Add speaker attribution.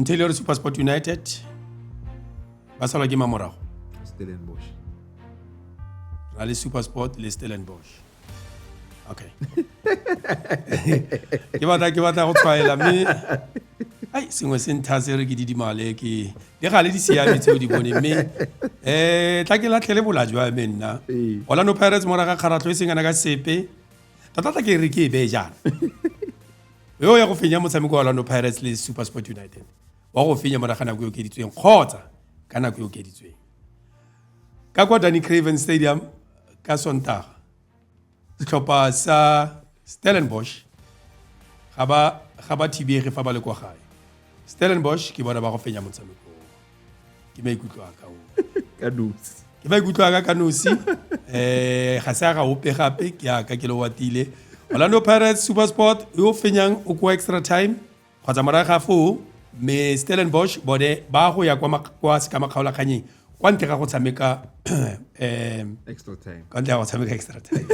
Speaker 1: Ontile SuperSport United ba salwa ke mamorago
Speaker 2: Stellenbosch.
Speaker 1: ra le SuperSport le Stellenbosch. Okay. ke batla go tshwaela mme ai sengwe se nthase re ke didimale ke le gale di siame tseo di bone mme tla ke latlhele bolajwa me nna Orlando Pirates moraga kgaratlo e sengana ka sepe tata ke re ke be jana yo ya go fenya motshameko wa Orlando Pirates le SuperSport United wa go fenya moraga nako yo keditsweng khotsa ka nako yo keditsweng ka kwa Danny Craven Stadium ka Sontaga setlhopha sa Stellenbosch ga ba thibege fa ba le kwa gae Stellenbosch ke bona ba go fenya motshameko ke maikutlo a ka o
Speaker 2: Kanusi.
Speaker 1: ke maikutlo a ka nosi ga se ga ope gape ke a ka ke le Oatile Orlando Pirates SuperSport yo fenyang o kwa extra time kgotsa moraga ga fo me Stellenbosch bone ba go ya kwa se ka makgaolakganyeng kwa ntle ga go tshameka
Speaker 2: Extra time.
Speaker 1: kwa ntle ga go tshameka extra time